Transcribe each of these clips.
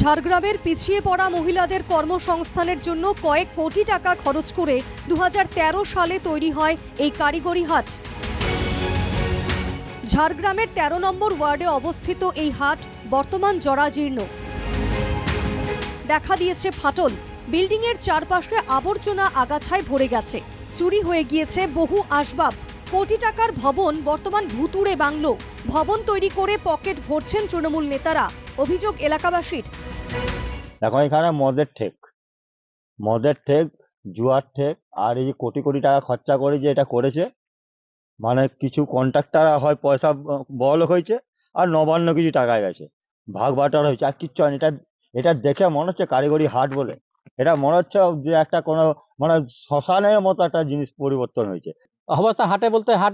ঝাড়গ্রামের পিছিয়ে পড়া মহিলাদের কর্মসংস্থানের জন্য কয়েক কোটি টাকা খরচ করে 2013 সালে তৈরি হয় এই কারিগরি হাট। ঝাড়গ্রামের 13 নম্বর ওয়ার্ডে অবস্থিত এই হাট বর্তমান জরাজীর্ণ, দেখা দিয়েছে ফাটল। বিল্ডিংয়ের চারপাশে আবর্জনা আগাছায় ভরে গেছে, চুরি হয়ে গিয়েছে বহু আসবাব। কোটি টাকার ভবন বর্তমান ভুতুড়ে বাংলো। ভবন তৈরি করে পকেট ভরছেন তৃণমূল নেতারা, অভিযোগ এলাকাবাসীর। দেখো এখানে মদের ঠেক, জুয়ার ঠেক, আর এই যে কোটি কোটি টাকা খরচা করে যে এটা করেছে, মানে কিছু কন্ট্রাক্টর হয় পয়সা বড়লোক হয়েছে, আর নবান্ন কিছু টাকা গেছে, ভাগ বাটার হয়েছে, আর কিচ্ছু হয়নি। এটা দেখে মনে হচ্ছে কারিগরি হাট বলে, এটা মনে হচ্ছে যে একটা কোনো মানে শ্মশানের মতো একটা জিনিস পরিবর্তন হয়েছে। অবস্থা হাটে বলতে হাট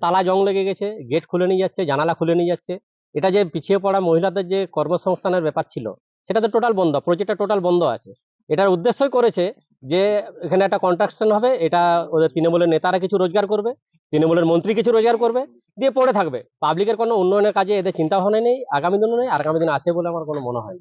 তালা জং লেগে গেছে, গেট খুলে নিয়ে যাচ্ছে, জানালা খুলে নিয়ে যাচ্ছে। এটা যে পিছিয়ে পড়া মহিলাদের যে কর্মসংস্থানের ব্যাপার ছিল সেটা তো টোটাল বন্ধ, প্রজেক্টটা টোটাল বন্ধ আছে। এটার উদ্দেশ্যই করেছে যে এখানে একটা কন্ট্রাকশন হবে, এটা ওদের তৃণমূলের নেতারা কিছু রোজগার করবে, তৃণমূলের মন্ত্রী কিছু রোজগার করবে, দিয়ে পড়ে থাকবে। পাবলিকের কোনো উন্নয়নের কাজে এদের চিন্তা ভাবনা নেই, আগামী দিনও নেই, আগামী দিন আসে বলে আমার কোনো মনে হয়।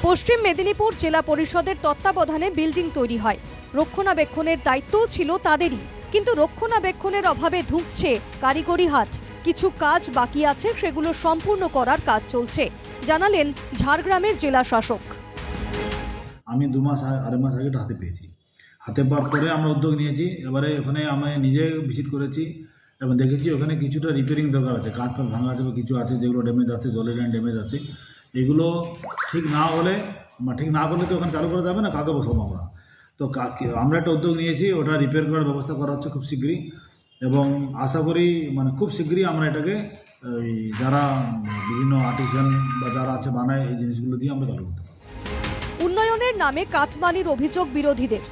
পশ্চিম মেদিনীপুর জেলা পরিষদের তত্ত্বাবধানে বিল্ডিং তৈরি হয়, রক্ষণাবেক্ষণের দায়িত্বও ছিল তাদেরই। কিন্তু রক্ষণাবেক্ষণের অভাবে ধুঁকছে কারিগরি হাট। কিছু কাজ বাকি আছে, সেগুলো সম্পূর্ণ করার কাজ চলছে, জানালেন ঝাড়গ্রামের জেলা শাসক। আমি 2 মাস আড়াই মাস আগে হাতে পেয়েছি। হাতে পাওয়ার পরে আমরা উদ্যোগ নিয়েছি। এবারে ওখানে আমি নিজে ভিজিট করেছি এবং দেখেছি ওখানে কিছুটা রিপেয়ারিং দরকার আছে। কাজ পাত ভাঙা আছে বা কিছু আছে যেগুলো ড্যামেজ আছে, জলের লাইন ড্যামেজ আছে। এগুলো ঠিক না হলে তো ওখানে চালু করা যাবে না, কাকে বসাবো আমরা? তো আমরা একটা উদ্যোগ নিয়েছি, ওটা রিপেয়ার করার ব্যবস্থা করা হচ্ছে খুব শীঘ্রই, এবং আশা করি মানে খুব শীঘ্রই আমরা এটাকে যারা বিভিন্ন আর্টিসান বা যারা আছে বানায় এই জিনিসগুলো দিয়ে আমরা চালু করতে পারি। উন্নয়নের নামে কাটমানির অভিযোগ বিরোধীদের।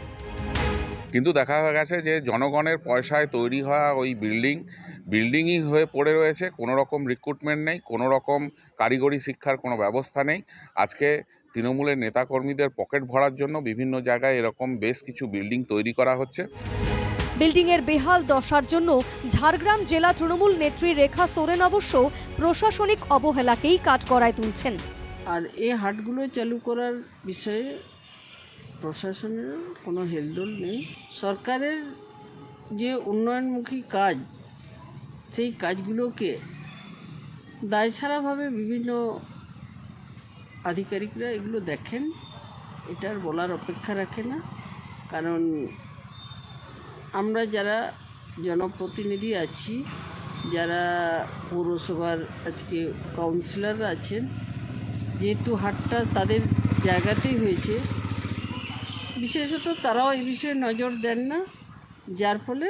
কিন্তু দেখা গেছে যে জনগণের পয়সায় তৈরি হওয়া ওই বিল্ডিংই হয়ে পড়ে রয়েছে। কোনো রকম রিক্রুটমেন্ট নেই, কোনো রকম কারিগরি শিক্ষার কোনো ব্যবস্থা নেই। আজকে তৃণমূলের নেতাকর্মীদের পকেট ভরার জন্য বিভিন্ন জায়গায় এরকম বেশ কিছু বিল্ডিং তৈরি করা হচ্ছে। বিল্ডিংয়ের বেহাল দশার জন্য ঝাড়গ্রাম জেলা তৃণমূল নেত্রী রেখা সোরেন অবশ্য প্রশাসনিক অবহেলাকেই কাঠগড়ায় তুলছেন। আর এই হাটগুলো চালু করার বিষয়ে প্রশাসনের কোনো হেলদোল নেই। সরকারের যে উন্নয়নমুখী কাজ, সেই কাজগুলোকে দায়ছাড়াভাবে বিভিন্ন আধিকারিকরা এগুলো দেখেন, এটার বলার অপেক্ষা রাখে না। কারণ আমরা যারা জনপ্রতিনিধি আছি, যারা পৌরসভার আজকে কাউন্সিলররা আছেন, যেহেতু হাটটা তাদের জায়গাতেই হয়েছে, বিশেষত তারাও এই বিষয়ে নজর দেন না, যার ফলে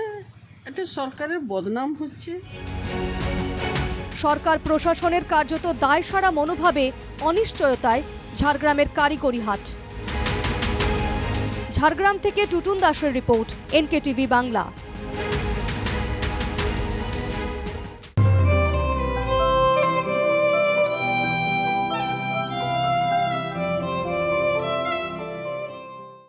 একটা সরকারের বদনাম হচ্ছে। সরকার প্রশাসনের কার্যত দায়সারা মনোভাবে অনিশ্চয়তায় ঝাড়গ্রামের কারিগরি হাট। ঝাড়গ্রাম থেকে টুটুন দাসের রিপোর্ট, NKTV বাংলা।